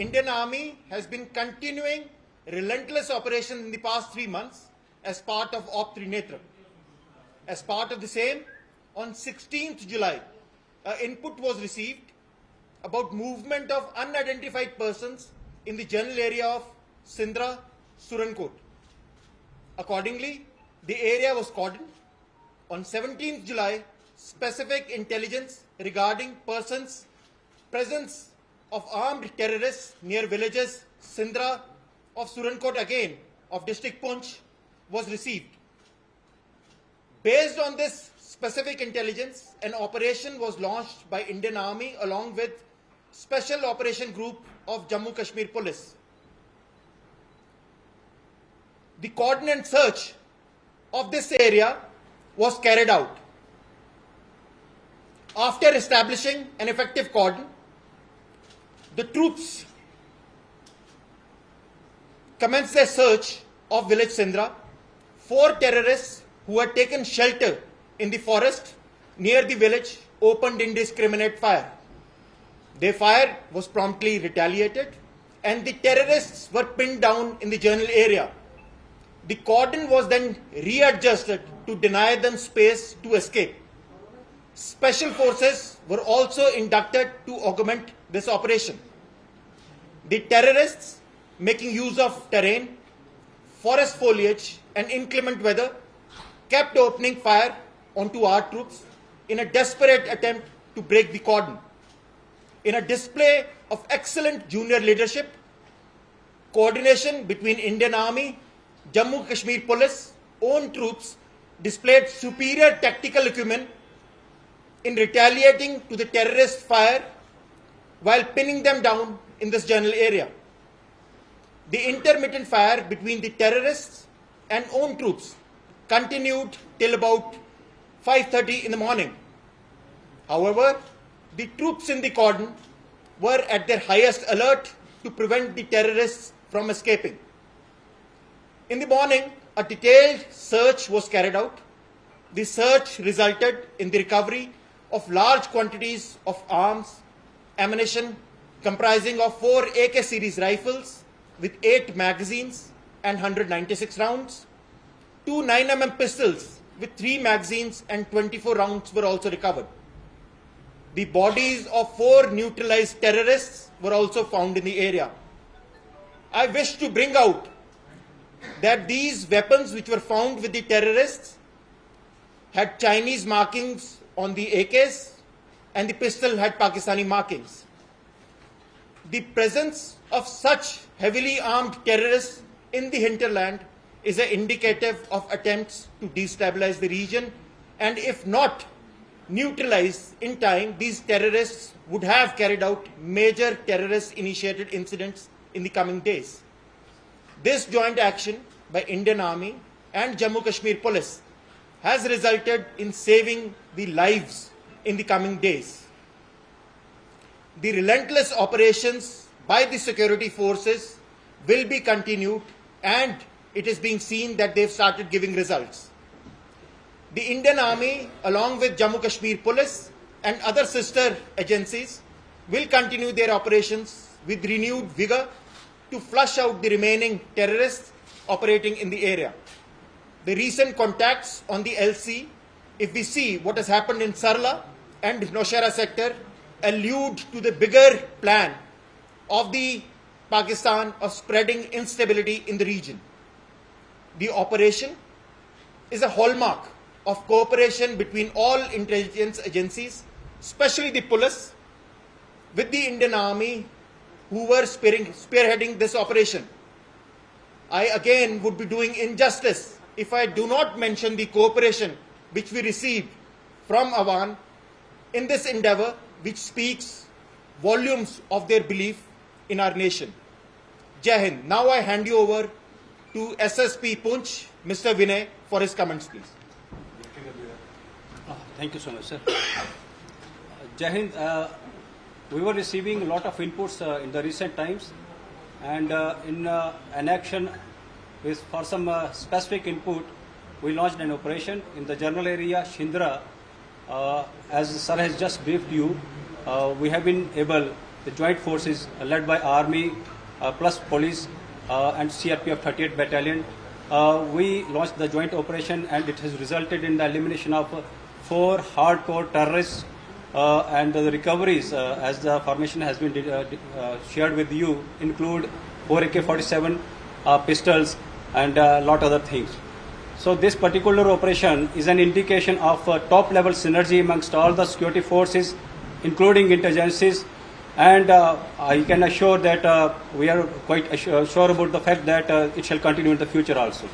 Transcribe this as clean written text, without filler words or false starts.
Indian Army has been continuing relentless operations in the past 3 months as part of Operation Trinetra. As part of the same, on 16th July, input was received about movement of unidentified persons in the general area of Sindarah of Surankote. Accordingly, the area was cordoned. On 17th July, specific intelligence regarding presence of armed terrorists near villages Sindhrah of Surankote again of district Poonch was received. Based on this specific intelligence, an operation was launched by Indian Army along with Special Operation Group of Jammu and Kashmir Police. The cordon and search of this area was carried out. After establishing an effective cordon, the troops commenced their search of village Sindhrah. 4 terrorists who had taken shelter in the forest near the village opened indiscriminate fire. Their fire was promptly retaliated and the terrorists were pinned down in the general area. The cordon was then readjusted to deny them space to escape. Special forces were also inducted to augment this operation. The terrorists, making use of terrain, forest foliage and inclement weather, kept opening fire onto our troops in a desperate attempt to break the cordon. In a display of excellent junior leadership, coordination between Indian Army, Jammu and Kashmir Police, own troops displayed superior tactical acumen in retaliating to the terrorist fire while pinning them down in this general area. The intermittent fire between the terrorists and own troops continued till about 5:30 in the morning. However, the troops in the cordon were at their highest alert to prevent the terrorists from escaping. In the morning, a detailed search was carried out. The search resulted in the recovery of large quantities of arms, ammunition comprising of 4 AK series rifles with 8 magazines and 196 rounds. 2 9mm pistols with 3 magazines and 24 rounds were also recovered. The bodies of 4 neutralized terrorists were also found in the area. I wish to bring out that these weapons which were found with the terrorists had Chinese markings on the AKs and the pistol had Pakistani markings. The presence of such heavily armed terrorists in the hinterland is an indicative of attempts to destabilize the region, and if not neutralized in time, these terrorists would have carried out major terrorist-initiated incidents in the coming days. This joint action by Indian Army and Jammu and Kashmir Police has resulted in saving the lives in the coming days. The relentless operations by the security forces will be continued and it is being seen that they've started giving results. The Indian Army, along with Jammu and Kashmir Police and other sister agencies, will continue their operations with renewed vigor to flush out the remaining terrorists operating in the area. The recent contacts on the LC, if we see what has happened in Sarla and Nowshera sector, allude to the bigger plan of the Pakistan of spreading instability in the region. The operation is a hallmark of cooperation between all intelligence agencies, especially the police, with the Indian Army who were spearheading this operation. I again would be doing injustice if I do not mention the cooperation which we received from Awan in this endeavor, which speaks volumes of their belief in our nation. Jai Hind. Now I hand you over to SSP Poonch, Mr. Vinay, for his comments, please. Thank you so much, sir. Jai Hind, we were receiving a lot of inputs in the recent times, and in an action for some specific input, we launched an operation in the general area, Sindhrah. As sir has just briefed you, we have been able the joint forces led by Army plus police and CRPF 38th Battalion. We launched the joint operation and it has resulted in the elimination of 4 hardcore terrorists and the recoveries as the formation has been shared with you include 4 AK-47 pistols and a lot other things. So this particular operation is an indication of top level synergy amongst all the security forces including intelligences, and I can assure that we are quite sure about the fact that it shall continue in the future also.